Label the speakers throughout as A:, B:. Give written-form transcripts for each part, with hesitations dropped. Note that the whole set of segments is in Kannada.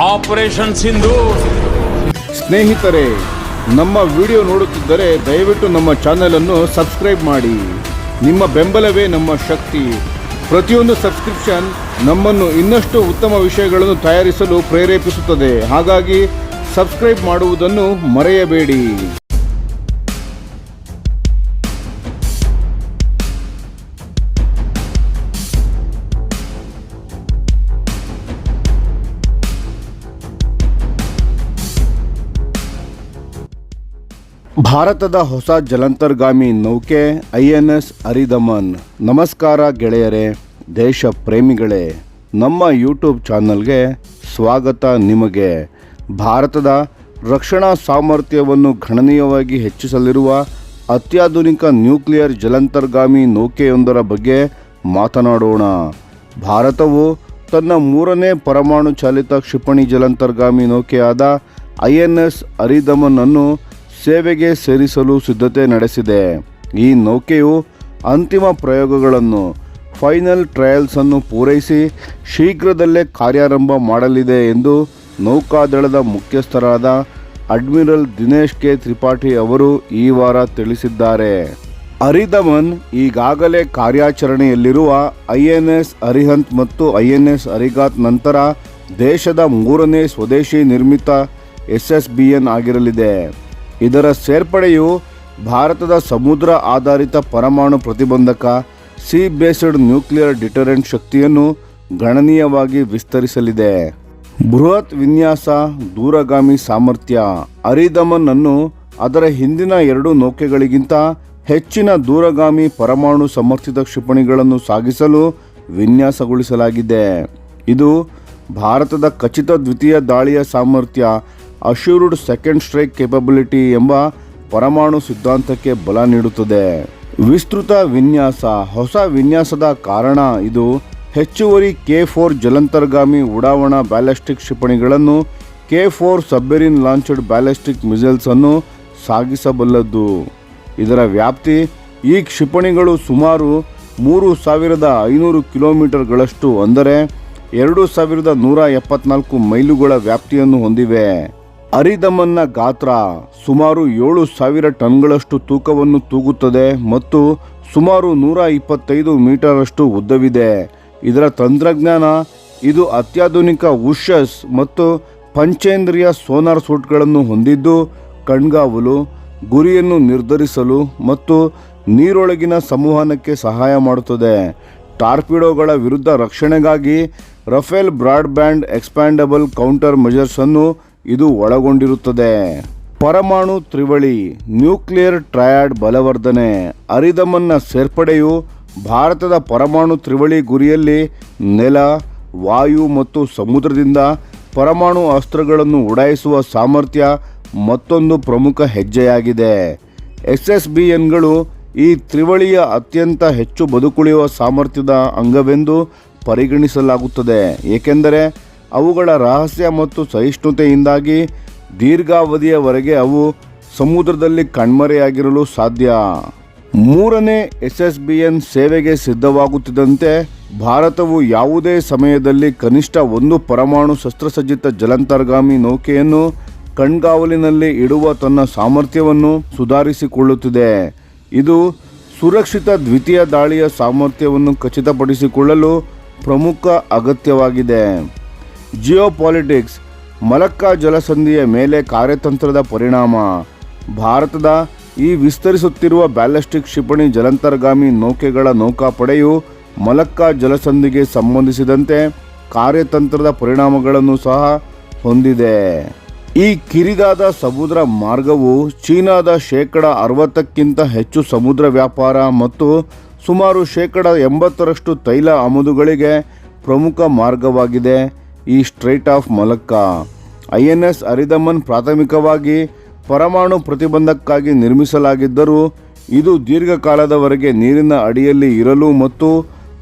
A: ಆಪರೇಷನ್ ಸಿಂಧೂರ್.
B: ಸ್ನೇಹಿತರೆ, ನಮ್ಮ ವಿಡಿಯೋ ನೋಡುತ್ತಿದ್ದರೆ ದಯವಿಟ್ಟು ನಮ್ಮ ಚಾನೆಲ್ ಅನ್ನು ಸಬ್ಸ್ಕ್ರೈಬ್ ಮಾಡಿ. ನಿಮ್ಮ ಬೆಂಬಲವೇ ನಮ್ಮ ಶಕ್ತಿ. ಪ್ರತಿಯೊಂದು ಸಬ್ಸ್ಕ್ರಿಪ್ಷನ್ ನಮ್ಮನ್ನು ಇನ್ನಷ್ಟು ಉತ್ತಮ ವಿಷಯಗಳನ್ನು ತಯಾರಿಸಲು ಪ್ರೇರೇಪಿಸುತ್ತದೆ. ಹಾಗಾಗಿ ಸಬ್ಸ್ಕ್ರೈಬ್ ಮಾಡುವುದನ್ನು ಮರೆಯಬೇಡಿ. ಭಾರತದ ಹೊಸ ಜಲಾಂತರ್ಗಾಮಿ ನೌಕೆ INS ಅರಿದಮನ್. ನಮಸ್ಕಾರ ಗೆಳೆಯರೇ, ದೇಶ ಪ್ರೇಮಿಗಳೇ, ನಮ್ಮ ಯೂಟ್ಯೂಬ್ ಚಾನಲ್ಗೆ ಸ್ವಾಗತ. ನಿಮಗೆ ಭಾರತದ ರಕ್ಷಣಾ ಸಾಮರ್ಥ್ಯವನ್ನು ಗಣನೀಯವಾಗಿ ಹೆಚ್ಚಿಸಲಿರುವ ಅತ್ಯಾಧುನಿಕ ನ್ಯೂಕ್ಲಿಯರ್ ಜಲಾಂತರ್ಗಾಮಿ ನೌಕೆಯೊಂದರ ಬಗ್ಗೆ ಮಾತನಾಡೋಣ. ಭಾರತವು ತನ್ನ 3ನೇ ಪರಮಾಣು ಚಾಲಿತ ಕ್ಷಿಪಣಿ ಜಲಾಂತರ್ಗಾಮಿ ನೌಕೆಯಾದ INS ಅರಿದಮನ್ ಅನ್ನು ಸೇವೆಗೆ ಸೇರಿಸಲು ಸಿದ್ಧತೆ ನಡೆಸಿದೆ. ಈ ನೌಕೆಯು ಅಂತಿಮ ಪ್ರಯೋಗಗಳನ್ನು ಫೈನಲ್ ಟ್ರಯಲ್ಸ್ ಅನ್ನು ಪೂರೈಸಿ ಶೀಘ್ರದಲ್ಲೇ ಕಾರ್ಯಾರಂಭ ಮಾಡಲಿದೆ ಎಂದು ನೌಕಾದಳದ ಮುಖ್ಯಸ್ಥರಾದ ಅಡ್ಮಿರಲ್ ದಿನೇಶ್ ಕೆ ತ್ರಿಪಾಠಿ ಅವರು ಈ ವಾರ ತಿಳಿಸಿದ್ದಾರೆ. ಅರಿದಮನ್ ಈಗಾಗಲೇ ಕಾರ್ಯಾಚರಣೆಯಲ್ಲಿರುವ INS ಅರಿಹಂತ್ ಮತ್ತು INS ಅರಿಗಾತ್ ನಂತರ ದೇಶದ 3ನೇ ಸ್ವದೇಶಿ ನಿರ್ಮಿತ SSBN ಆಗಿರಲಿದೆ. ಇದರ ಸೇರ್ಪಡೆಯು ಭಾರತದ ಸಮುದ್ರ ಆಧಾರಿತ ಪರಮಾಣು ಪ್ರತಿಬಂಧಕ ಸಿ ಬೇಸ್ಡ್ ನ್ಯೂಕ್ಲಿಯರ್ ಡಿಟರೆಂಟ್ ಶಕ್ತಿಯನ್ನು ಗಣನೀಯವಾಗಿ ವಿಸ್ತರಿಸಲಿದೆ. ಬೃಹತ್ ವಿನ್ಯಾಸ, ದೂರಗಾಮಿ ಸಾಮರ್ಥ್ಯ. ಅರಿದಮನ್ ಅನ್ನು ಅದರ ಹಿಂದಿನ 2 ನೌಕೆಗಳಿಗಿಂತ ಹೆಚ್ಚಿನ ದೂರಗಾಮಿ ಪರಮಾಣು ಸಮರ್ಥಿತ ಕ್ಷಿಪಣಿಗಳನ್ನು ಸಾಗಿಸಲು ವಿನ್ಯಾಸಗೊಳಿಸಲಾಗಿದೆ. ಇದು ಭಾರತದ ಖಚಿತ ದ್ವಿತೀಯ ದಾಳಿಯ ಸಾಮರ್ಥ್ಯ, ಅಶ್ಯೂರ್ಡ್ ಸೆಕೆಂಡ್ ಸ್ಟ್ರೈಕ್ ಕೇಪಬಿಲಿಟಿ ಎಂಬ ಪರಮಾಣು ಸಿದ್ಧಾಂತಕ್ಕೆ ಬಲ ನೀಡುತ್ತದೆ. ವಿಸ್ತೃತ ವಿನ್ಯಾಸ. ಹೊಸ ವಿನ್ಯಾಸದ ಕಾರಣ ಇದು ಹೆಚ್ಚುವರಿ K4 ಜಲಾಂತರ್ಗಾಮಿ ಉಡಾವಣಾ ಬ್ಯಾಲಿಸ್ಟಿಕ್ ಕ್ಷಿಪಣಿಗಳನ್ನು K4 submarine launched ballistic missiles ಅನ್ನು ಸಾಗಿಸಬಲ್ಲದು. ಇದರ ವ್ಯಾಪ್ತಿ. ಈ ಕ್ಷಿಪಣಿಗಳು ಸುಮಾರು 3500 ಕಿಲೋಮೀಟರ್ಗಳಷ್ಟು, ಅಂದರೆ 2174 ಮೈಲುಗಳ ವ್ಯಾಪ್ತಿಯನ್ನು ಹೊಂದಿವೆ. ಅರಿದಮನ್ನ ಗಾತ್ರ ಸುಮಾರು 7000 ಟನ್ಗಳಷ್ಟು ತೂಕವನ್ನು ತೂಗುತ್ತದೆ ಮತ್ತು ಸುಮಾರು 125 ಮೀಟರಷ್ಟು ಉದ್ದವಿದೆ. ಇದರ ತಂತ್ರಜ್ಞಾನ. ಇದು ಅತ್ಯಾಧುನಿಕ ಉಶಸ್ ಮತ್ತು ಪಂಚೇಂದ್ರಿಯ ಸೋನಾರ್ ಸೂಟ್ಗಳನ್ನು ಹೊಂದಿದ್ದು ಕಣ್ಗಾವಲು, ಗುರಿಯನ್ನು ನಿರ್ಧರಿಸಲು ಮತ್ತು ನೀರೊಳಗಿನ ಸಂವಹನಕ್ಕೆ ಸಹಾಯ ಮಾಡುತ್ತದೆ. ಟಾರ್ಪಿಡೋಗಳ ವಿರುದ್ಧ ರಕ್ಷಣೆಗಾಗಿ Rafale broadband expandable counter measures ಅನ್ನು ಇದು ಒಳಗೊಂಡಿರುತ್ತದೆ. ಪರಮಾಣು ತ್ರಿವಳಿ ನ್ಯೂಕ್ಲಿಯರ್ ಟ್ರಯಾಡ್ ಬಲವರ್ಧನೆ. ಅರಿದಮನ್ನ ಸೇರ್ಪಡೆಯು ಭಾರತದ ಪರಮಾಣು ತ್ರಿವಳಿ ಗುರಿಯಲ್ಲಿ ನೆಲ, ವಾಯು ಮತ್ತು ಸಮುದ್ರದಿಂದ ಪರಮಾಣು ಅಸ್ತ್ರಗಳನ್ನು ಉಡಾಯಿಸುವ ಸಾಮರ್ಥ್ಯ ಮತ್ತೊಂದು ಪ್ರಮುಖ ಹೆಜ್ಜೆಯಾಗಿದೆ. SSBNಗಳು ಈ ತ್ರಿವಳಿಯ ಅತ್ಯಂತ ಹೆಚ್ಚು ಬದುಕುಳಿಯುವ ಸಾಮರ್ಥ್ಯದ ಅಂಗವೆಂದು ಪರಿಗಣಿಸಲಾಗುತ್ತದೆ, ಏಕೆಂದರೆ ಅವುಗಳ ರಹಸ್ಯ ಮತ್ತು ಸಹಿಷ್ಣುತೆಯಿಂದಾಗಿ ದೀರ್ಘಾವಧಿಯವರೆಗೆ ಅವು ಸಮುದ್ರದಲ್ಲಿ ಕಣ್ಮರೆಯಾಗಿರಲು ಸಾಧ್ಯ. 3ನೇ SSBN ಸೇವೆಗೆ ಸಿದ್ಧವಾಗುತ್ತಿದ್ದಂತೆ ಭಾರತವು ಯಾವುದೇ ಸಮಯದಲ್ಲಿ ಕನಿಷ್ಠ 1 ಪರಮಾಣು ಶಸ್ತ್ರಸಜ್ಜಿತ ಜಲಾಂತರ್ಗಾಮಿ ನೌಕೆಯನ್ನು ಕಣ್ಗಾವಲಿನಲ್ಲಿ ಇಡುವ ತನ್ನ ಸಾಮರ್ಥ್ಯವನ್ನು ಸುಧಾರಿಸಿಕೊಳ್ಳುತ್ತಿದೆ. ಇದು ಸುರಕ್ಷಿತ ದ್ವಿತೀಯ ದಾಳಿಯ ಸಾಮರ್ಥ್ಯವನ್ನು ಖಚಿತಪಡಿಸಿಕೊಳ್ಳಲು ಪ್ರಮುಖ ಅಗತ್ಯವಾಗಿದೆ. ಜಿಯೋಪಾಲಿಟಿಕ್ಸ್. ಮಲಕ್ಕಾ ಜಲಸಂಧಿಯ ಮೇಲೆ ಕಾರ್ಯತಂತ್ರದ ಪರಿಣಾಮ. ಭಾರತದ ಈ ವಿಸ್ತರಿಸುತ್ತಿರುವ ಬ್ಯಾಲಿಸ್ಟಿಕ್ ಕ್ಷಿಪಣಿ ಜಲಾಂತರ್ಗಾಮಿ ನೌಕೆಗಳ ನೌಕಾಪಡೆಯು ಮಲಕ್ಕಾ ಜಲಸಂಧಿಗೆ ಸಂಬಂಧಿಸಿದಂತೆ ಕಾರ್ಯತಂತ್ರದ ಪರಿಣಾಮಗಳನ್ನು ಸಹ ಹೊಂದಿದೆ. ಈ ಕಿರಿದಾದ ಸಮುದ್ರ ಮಾರ್ಗವು ಚೀನಾದ 60%ಕ್ಕಿಂತ ಹೆಚ್ಚು ಸಮುದ್ರ ವ್ಯಾಪಾರ ಮತ್ತು ಸುಮಾರು 80% ತೈಲ ಆಮದುಗಳಿಗೆ ಪ್ರಮುಖ ಮಾರ್ಗವಾಗಿದೆ. ಈ ಸ್ಟ್ರೈಟ್ ಆಫ್ ಮಲಕ್ಕಾ. INS ಅರಿದಮನ್ ಪ್ರಾಥಮಿಕವಾಗಿ ಪರಮಾಣು ಪ್ರತಿಬಂಧಕ್ಕಾಗಿ ನಿರ್ಮಿಸಲಾಗಿದ್ದರೂ ಇದು ದೀರ್ಘಕಾಲದವರೆಗೆ ನೀರಿನ ಅಡಿಯಲ್ಲಿ ಇರಲು ಮತ್ತು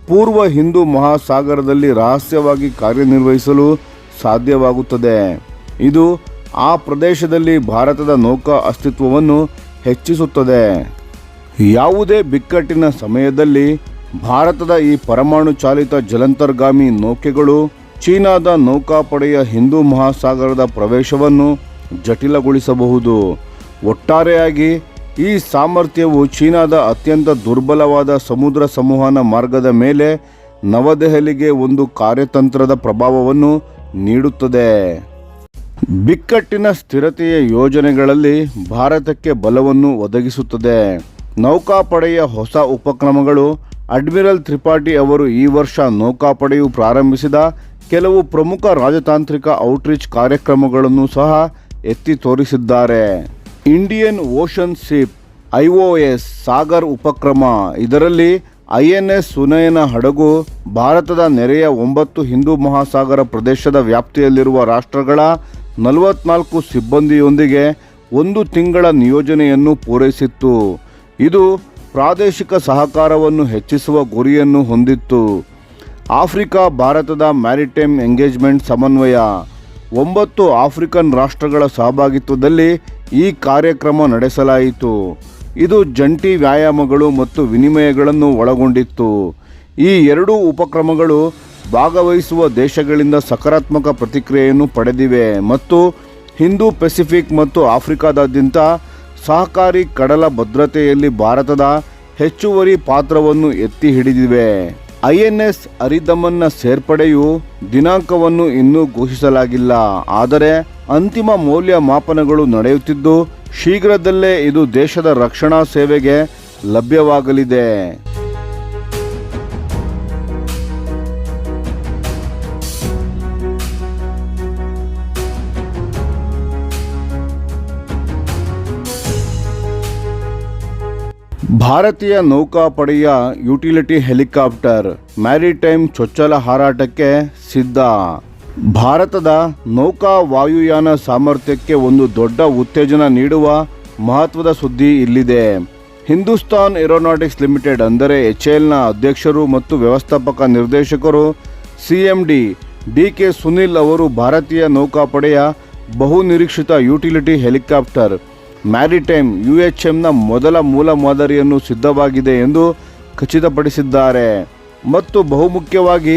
B: ಪೂರ್ವ ಹಿಂದೂ ಮಹಾಸಾಗರದಲ್ಲಿ ರಹಸ್ಯವಾಗಿ ಕಾರ್ಯನಿರ್ವಹಿಸಲು ಸಾಧ್ಯವಾಗುತ್ತದೆ. ಇದು ಆ ಪ್ರದೇಶದಲ್ಲಿ ಭಾರತದ ನೌಕಾ ಅಸ್ತಿತ್ವವನ್ನು ಹೆಚ್ಚಿಸುತ್ತದೆ. ಯಾವುದೇ ಬಿಕ್ಕಟ್ಟಿನ ಸಮಯದಲ್ಲಿ ಭಾರತದ ಈ ಪರಮಾಣು ಚಾಲಿತ ಜಲಾಂತರ್ಗಾಮಿ ನೌಕೆಗಳು ಚೀನಾದ ನೌಕಾಪಡೆಯ ಹಿಂದೂ ಮಹಾಸಾಗರದ ಪ್ರವೇಶವನ್ನು ಜಟಿಲಗೊಳಿಸಬಹುದು. ಒಟ್ಟಾರೆಯಾಗಿ ಈ ಸಾಮರ್ಥ್ಯವು ಚೀನಾದ ಅತ್ಯಂತ ದುರ್ಬಲವಾದ ಸಮುದ್ರ ಸಂವಹನ ಮಾರ್ಗದ ಮೇಲೆ ನವದೆಹಲಿಗೆ ಒಂದು ಕಾರ್ಯತಂತ್ರದ ಪ್ರಭಾವವನ್ನು ನೀಡುತ್ತದೆ. ಬಿಕ್ಕಟ್ಟಿನ ಸ್ಥಿರತೆಯ ಯೋಜನೆಗಳಲ್ಲಿ ಭಾರತಕ್ಕೆ ಬಲವನ್ನು ಒದಗಿಸುತ್ತದೆ. ನೌಕಾಪಡೆಯ ಹೊಸ ಉಪಕ್ರಮಗಳು. ಅಡ್ಮಿರಲ್ ತ್ರಿಪಾಠಿ ಅವರು ಈ ವರ್ಷ ನೌಕಾಪಡೆಯು ಪ್ರಾರಂಭಿಸಿದ ಕೆಲವು ಪ್ರಮುಖ ರಾಜತಾಂತ್ರಿಕ ಔಟ್ರೀಚ್ ಕಾರ್ಯಕ್ರಮಗಳನ್ನು ಸಹ ಎತ್ತಿ ತೋರಿಸಿದ್ದಾರೆ. Indian ocean ship IOS Sagar ಉಪಕ್ರಮ. ಇದರಲ್ಲಿ INS ಸುನಯನ ಹಡಗು ಭಾರತದ ನೆರೆಯ 9 ಹಿಂದೂ ಮಹಾಸಾಗರ ಪ್ರದೇಶದ ವ್ಯಾಪ್ತಿಯಲ್ಲಿರುವ ರಾಷ್ಟ್ರಗಳ 44 ಸಿಬ್ಬಂದಿಯೊಂದಿಗೆ 1 ತಿಂಗಳ ನಿಯೋಜನೆಯನ್ನು ಪೂರೈಸಿತ್ತು. ಇದು ಪ್ರಾದೇಶಿಕ ಸಹಕಾರವನ್ನು ಹೆಚ್ಚಿಸುವ ಗುರಿಯನ್ನು ಹೊಂದಿತ್ತು. ಆಫ್ರಿಕಾ ಭಾರತದ ಮ್ಯಾರಿಟೈಮ್ ಎಂಗೇಜ್ಮೆಂಟ್ ಸಮನ್ವಯ. 9 ಆಫ್ರಿಕನ್ ರಾಷ್ಟ್ರಗಳ ಸಹಭಾಗಿತ್ವದಲ್ಲಿ ಈ ಕಾರ್ಯಕ್ರಮ ನಡೆಸಲಾಯಿತು. ಇದು ಜಂಟಿ ವ್ಯಾಯಾಮಗಳು ಮತ್ತು ವಿನಿಮಯಗಳನ್ನು ಒಳಗೊಂಡಿತ್ತು. ಈ ಎರಡೂ ಉಪಕ್ರಮಗಳು ಭಾಗವಹಿಸುವ ದೇಶಗಳಿಂದ ಸಕಾರಾತ್ಮಕ ಪ್ರತಿಕ್ರಿಯೆಯನ್ನು ಪಡೆದಿವೆ ಮತ್ತು ಹಿಂದೂ ಪೆಸಿಫಿಕ್ ಮತ್ತು ಆಫ್ರಿಕಾದಾದ್ಯಂತ ಸಹಕಾರಿ ಕಡಲ ಭದ್ರತೆಯಲ್ಲಿ ಭಾರತದ ಹೆಚ್ಚುವರಿ ಪಾತ್ರವನ್ನು ಎತ್ತಿ ಹಿಡಿದಿವೆ. INS ಅರಿದಮನ್ನ ಸೇರ್ಪಡೆಯು ದಿನಾಂಕವನ್ನು ಇನ್ನೂ ಘೋಷಿಸಲಾಗಿಲ್ಲ, ಆದರೆ ಅಂತಿಮ ಮೌಲ್ಯಮಾಪನಗಳು ನಡೆಯುತ್ತಿದ್ದು ಶೀಘ್ರದಲ್ಲೇ ಇದು ದೇಶದ ರಕ್ಷಣಾ ಸೇವೆಗೆ ಲಭ್ಯವಾಗಲಿದೆ. ಭಾರತೀಯ ನೌಕಾಪಡೆಯ ಯುಟಿಲಿಟಿ ಹೆಲಿಕಾಪ್ಟರ್ ಮ್ಯಾರಿಟೈಮ್ ಚೊಚ್ಚಲ ಹಾರಾಟಕ್ಕೆ ಸಿದ್ಧ. ಭಾರತದ ನೌಕಾ ವಾಯುಯಾನ ಸಾಮರ್ಥ್ಯಕ್ಕೆ ಒಂದು ದೊಡ್ಡ ಉತ್ತೇಜನ ನೀಡುವ ಮಹತ್ವದ ಸುದ್ದಿ ಇಲ್ಲಿದೆ. ಹಿಂದೂಸ್ತಾನ್ ಏರೋನಾಟಿಕ್ಸ್ ಲಿಮಿಟೆಡ್ ಅಂದರೆ HALನ ಅಧ್ಯಕ್ಷರು ಮತ್ತು ವ್ಯವಸ್ಥಾಪಕ ನಿರ್ದೇಶಕರು CMD DK ಸುನಿಲ್ ಅವರು ಭಾರತೀಯ ನೌಕಾಪಡೆಯ ಬಹುನಿರೀಕ್ಷಿತ ಯುಟಿಲಿಟಿ ಹೆಲಿಕಾಪ್ಟರ್ ಮ್ಯಾರಿಟೈಮ್ UHMನ ಮೊದಲ ಮೂಲ ಮಾದರಿಯನ್ನು ಸಿದ್ಧವಾಗಿದೆ ಎಂದು ಖಚಿತಪಡಿಸಿದ್ದಾರೆ. ಮತ್ತು ಬಹುಮುಖ್ಯವಾಗಿ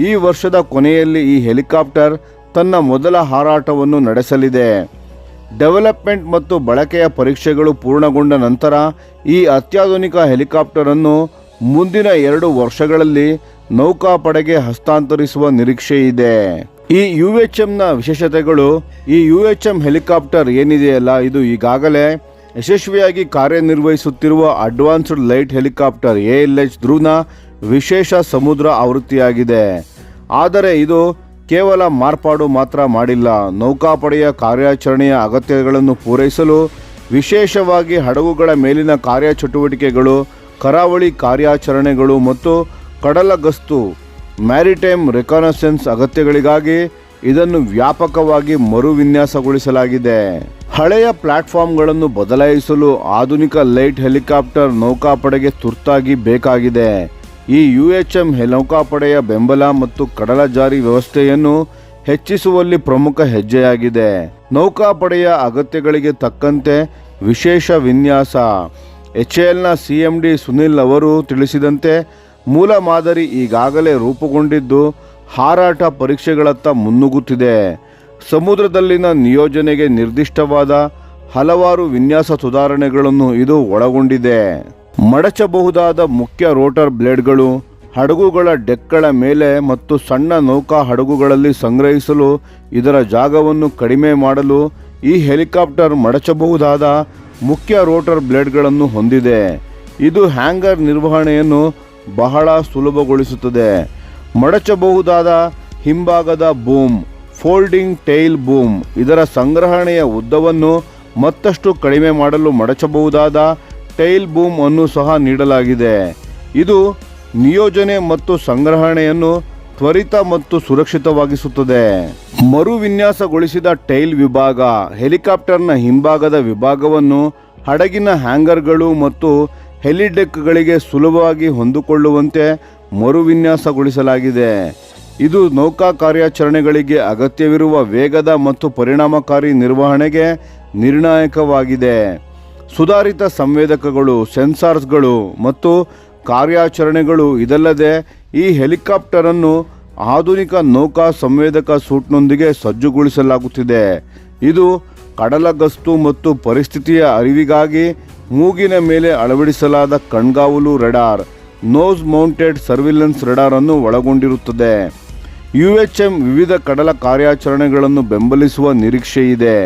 B: ಈ ವರ್ಷದ ಕೊನೆಯಲ್ಲಿ ಈ ಹೆಲಿಕಾಪ್ಟರ್ ತನ್ನ ಮೊದಲ ಹಾರಾಟವನ್ನು ನಡೆಸಲಿದೆ. ಡೆವಲಪ್ಮೆಂಟ್ ಮತ್ತು ಬಳಕೆಯ ಪರೀಕ್ಷೆಗಳು ಪೂರ್ಣಗೊಂಡ ನಂತರ ಈ ಅತ್ಯಾಧುನಿಕ ಹೆಲಿಕಾಪ್ಟರ್ ಅನ್ನು ಮುಂದಿನ 2 ವರ್ಷಗಳಲ್ಲಿ ನೌಕಾಪಡೆಗೆ ಹಸ್ತಾಂತರಿಸುವ ನಿರೀಕ್ಷೆ ಇದೆ. ಈ UHMನ ವಿಶೇಷತೆಗಳು. ಈ UHM ಹೆಲಿಕಾಪ್ಟರ್ ಏನಿದೆಯಲ್ಲ, ಇದು ಈಗಾಗಲೇ ಯಶಸ್ವಿಯಾಗಿ ಕಾರ್ಯನಿರ್ವಹಿಸುತ್ತಿರುವ ಅಡ್ವಾನ್ಸ್ಡ್ ಲೈಟ್ ಹೆಲಿಕಾಪ್ಟರ್ ALH ಧ್ರುವನ ವಿಶೇಷ ಸಮುದ್ರ ಆವೃತ್ತಿಯಾಗಿದೆ. ಆದರೆ ಇದು ಕೇವಲ ಮಾರ್ಪಾಡು ಮಾತ್ರ ಮಾಡಿಲ್ಲ. ನೌಕಾಪಡೆಯ ಕಾರ್ಯಾಚರಣೆಯ ಅಗತ್ಯಗಳನ್ನು ಪೂರೈಸಲು ವಿಶೇಷವಾಗಿ ಹಡಗುಗಳ ಮೇಲಿನ ಕಾರ್ಯಚಟುವಟಿಕೆಗಳು, ಕರಾವಳಿ ಕಾರ್ಯಾಚರಣೆಗಳು ಮತ್ತು ಕಡಲ ಗಸ್ತು ಮ್ಯಾರಿಟೈಮ್ ರೆಕಾನಸೆನ್ಸ್ ಅಗತ್ಯಗಳಿಗಾಗಿ ಇದನ್ನು ವ್ಯಾಪಕವಾಗಿ ಮರುವಿನ್ಯಾಸಗೊಳಿಸಲಾಗಿದೆ. ಹಳೆಯ ಪ್ಲಾಟ್ಫಾರ್ಮ್ಗಳನ್ನು ಬದಲಾಯಿಸಲು ಆಧುನಿಕ ಲೈಟ್ ಹೆಲಿಕಾಪ್ಟರ್ ನೌಕಾಪಡೆಗೆ ತುರ್ತಾಗಿ ಬೇಕಾಗಿದೆ. ಈ UHM ನೌಕಾಪಡೆಯ ಬೆಂಬಲ ಮತ್ತು ಕಡಲ ಜಾರಿ ವ್ಯವಸ್ಥೆಯನ್ನು ಹೆಚ್ಚಿಸುವಲ್ಲಿ ಪ್ರಮುಖ ಹೆಜ್ಜೆಯಾಗಿದೆ. ನೌಕಾಪಡೆಯ ಅಗತ್ಯಗಳಿಗೆ ತಕ್ಕಂತೆ ವಿಶೇಷ ವಿನ್ಯಾಸ. HALನ CMD ಸುನಿಲ್ ಅವರು ತಿಳಿಸಿದಂತೆ ಮೂಲ ಮಾದರಿ ಈಗಾಗಲೇ ರೂಪುಗೊಂಡಿದ್ದು ಹಾರಾಟ ಪರೀಕ್ಷೆಗಳತ್ತ ಮುನ್ನುಗ್ಗುತ್ತಿದೆ. ಸಮುದ್ರದಲ್ಲಿನ ನಿಯೋಜನೆಗೆ ನಿರ್ದಿಷ್ಟವಾದ ಹಲವಾರು ವಿನ್ಯಾಸ ಸುಧಾರಣೆಗಳನ್ನು ಇದು ಒಳಗೊಂಡಿದೆ. ಮಡಚಬಹುದಾದ ಮುಖ್ಯ ರೋಟರ್ ಬ್ಲೇಡ್ಗಳು ಹಡಗುಗಳ ಡೆಕ್ಗಳ ಮೇಲೆ ಮತ್ತು ಸಣ್ಣ ನೌಕಾ ಹಡಗುಗಳಲ್ಲಿ ಸಂಗ್ರಹಿಸಲು ಇದರ ಜಾಗವನ್ನು ಕಡಿಮೆ ಮಾಡಲು ಈ ಹೆಲಿಕಾಪ್ಟರ್ ಮಡಚಬಹುದಾದ ಮುಖ್ಯ ರೋಟರ್ ಬ್ಲೇಡ್ಗಳನ್ನು ಹೊಂದಿದೆ. ಇದು ಹ್ಯಾಂಗರ್ ನಿರ್ವಹಣೆಯನ್ನು ಬಹಳ ಸುಲಭಗೊಳಿಸುತ್ತದೆ. ಮಡಚಬಹುದಾದ ಹಿಂಭಾಗದ ಬೂಮ್ ಫೋಲ್ಡಿಂಗ್ ಟೈಲ್ ಬೂಮ್ ಇದರ ಸಂಗ್ರಹಣೆಯ ಉದ್ದವನ್ನು ಮತ್ತಷ್ಟು ಕಡಿಮೆ ಮಾಡಲು ಮಡಚಬಹುದಾದ ಟೈಲ್ ಬೂಮ್ ಅನ್ನು ಸಹ ನೀಡಲಾಗಿದೆ. ಇದು ನಿಯೋಜನೆ ಮತ್ತು ಸಂಗ್ರಹಣೆಯನ್ನು ತ್ವರಿತ ಮತ್ತು ಸುರಕ್ಷಿತವಾಗಿಸುತ್ತದೆ. ಮರುವಿನ್ಯಾಸಗೊಳಿಸಿದ ಟೈಲ್ ವಿಭಾಗ ಹೆಲಿಕಾಪ್ಟರ್ನ ಹಿಂಭಾಗದ ವಿಭಾಗವನ್ನು ಹಡಗಿನ ಹ್ಯಾಂಗರ್ಗಳು ಮತ್ತು ಹೆಲಿಡೆಕ್ಗಳಿಗೆ ಸುಲಭವಾಗಿ ಹೊಂದಿಕೊಳ್ಳುವಂತೆ ಮರುವಿನ್ಯಾಸಗೊಳಿಸಲಾಗಿದೆ. ಇದು ನೌಕಾ ಕಾರ್ಯಾಚರಣೆಗಳಿಗೆ ಅಗತ್ಯವಿರುವ ವೇಗದ ಮತ್ತು ಪರಿಣಾಮಕಾರಿ ನಿರ್ವಹಣೆಗೆ ನಿರ್ಣಾಯಕವಾಗಿದೆ. ಸುಧಾರಿತ ಸಂವೇದಕಗಳು, ಸೆನ್ಸಾರ್ಸ್ಗಳು ಮತ್ತು ಕಾರ್ಯಾಚರಣೆಗಳು ಇದಲ್ಲದೆ ಈ ಹೆಲಿಕಾಪ್ಟರನ್ನು ಆಧುನಿಕ ನೌಕಾ ಸಂವೇದಕ ಸೂಟ್ನೊಂದಿಗೆ ಸಜ್ಜುಗೊಳಿಸಲಾಗುತ್ತಿದೆ. ಇದು ಕಡಲ ಗಸ್ತು ಮತ್ತು ಪರಿಸ್ಥಿತಿಯ ಅರಿವಿಗಾಗಿ ಮೂಗಿನ ಮೇಲೆ ಅಳವಡಿಸಲಾದ ಕಣ್ಗಾವಲು radar, nose mounted surveillance radar ಅನ್ನು ಒಳಗೊಂಡಿರುತ್ತದೆ. UHM ವಿವಿಧ ಕಡಲ ಕಾರ್ಯಾಚರಣೆಗಳನ್ನು ಬೆಂಬಲಿಸುವ ನಿರೀಕ್ಷೆಯಿದೆ.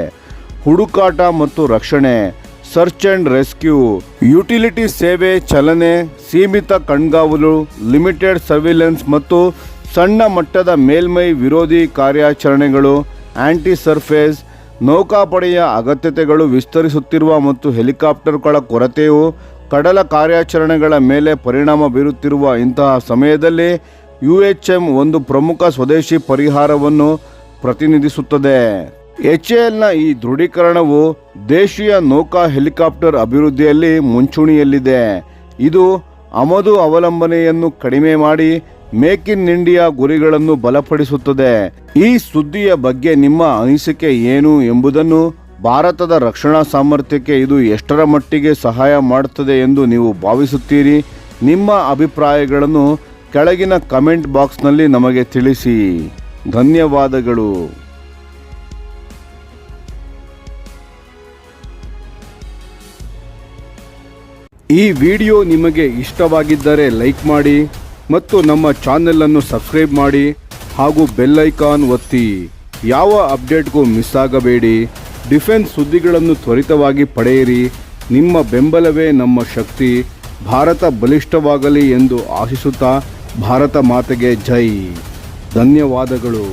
B: ಹುಡುಕಾಟ ಮತ್ತು ರಕ್ಷಣೆ, ಸರ್ಚ್ ಅಂಡ್ ರೆಸ್ಕ್ಯೂ, ಯುಟಿಲಿಟಿ ಸೇವೆ, ಚಲನೆ, ಸೀಮಿತ ಕಣ್ಗಾವಲು, ಲಿಮಿಟೆಡ್ ಸರ್ವಿಲೆನ್ಸ್ ಮತ್ತು ಸಣ್ಣ ಮಟ್ಟದ ಮೇಲ್ಮೈ ವಿರೋಧಿ ಕಾರ್ಯಾಚರಣೆಗಳು, ಆಂಟಿ ಸರ್ಫೇಸ್. ನೌಕಾಪಡೆಯ ಅಗತ್ಯತೆಗಳು ವಿಸ್ತರಿಸುತ್ತಿರುವ ಮತ್ತು ಹೆಲಿಕಾಪ್ಟರ್ಗಳ ಕೊರತೆಯು ಕಡಲ ಕಾರ್ಯಾಚರಣೆಗಳ ಮೇಲೆ ಪರಿಣಾಮ ಬೀರುತ್ತಿರುವ ಇಂತಹ ಸಮಯದಲ್ಲಿ UHM ಒಂದು ಪ್ರಮುಖ ಸ್ವದೇಶಿ ಪರಿಹಾರವನ್ನು ಪ್ರತಿನಿಧಿಸುತ್ತದೆ. HALನ ಈ ದೃಢೀಕರಣವು ದೇಶೀಯ ನೌಕಾ ಹೆಲಿಕಾಪ್ಟರ್ ಅಭಿವೃದ್ಧಿಯಲ್ಲಿ ಮುಂಚೂಣಿಯಲ್ಲಿದೆ. ಇದು ಆಮದು ಅವಲಂಬನೆಯನ್ನು ಕಡಿಮೆ ಮಾಡಿ ಮೇಕ್ ಇನ್ ಇಂಡಿಯಾ ಗುರಿಗಳನ್ನು ಬಲಪಡಿಸುತ್ತದೆ. ಈ ಸುದ್ದಿಯ ಬಗ್ಗೆ ನಿಮ್ಮ ಅನಿಸಿಕೆ ಏನು ಎಂಬುದನ್ನು, ಭಾರತದ ರಕ್ಷಣಾ ಸಾಮರ್ಥ್ಯಕ್ಕೆ ಇದು ಎಷ್ಟರ ಮಟ್ಟಿಗೆ ಸಹಾಯ ಮಾಡುತ್ತದೆ ಎಂದು ನೀವು ಭಾವಿಸುತ್ತೀರಿ? ನಿಮ್ಮ ಅಭಿಪ್ರಾಯಗಳನ್ನು ಕೆಳಗಿನ ಕಮೆಂಟ್ ಬಾಕ್ಸ್ನಲ್ಲಿ ನಮಗೆ ತಿಳಿಸಿ. ಧನ್ಯವಾದಗಳು. ಈ ವಿಡಿಯೋ ನಿಮಗೆ ಇಷ್ಟವಾಗಿದ್ದರೆ ಲೈಕ್ ಮಾಡಿ ಮತ್ತು ನಮ್ಮ ಚಾನೆಲ್ ಅನ್ನು ಸಬ್ಸ್ಕ್ರೈಬ್ ಮಾಡಿ ಹಾಗೂ ಬೆಲ್ ಐಕಾನ್ ಒತ್ತಿ. ಯಾವ ಅಪ್ಡೇಟ್ಗೂ ಮಿಸ್ ಆಗಬೇಡಿ. ಡಿಫೆನ್ಸ್ ಸುದ್ದಿಗಳನ್ನು ತ್ವರಿತವಾಗಿ ಪಡೆಯಿರಿ. ನಿಮ್ಮ ಬೆಂಬಲವೇ ನಮ್ಮ ಶಕ್ತಿ. ಭಾರತ ಬಲಿಷ್ಠವಾಗಲಿ ಎಂದು ಆಶಿಸುತ್ತಾ ಭಾರತ ಮಾತೆಗೆ ಜೈ. ಧನ್ಯವಾದಗಳು.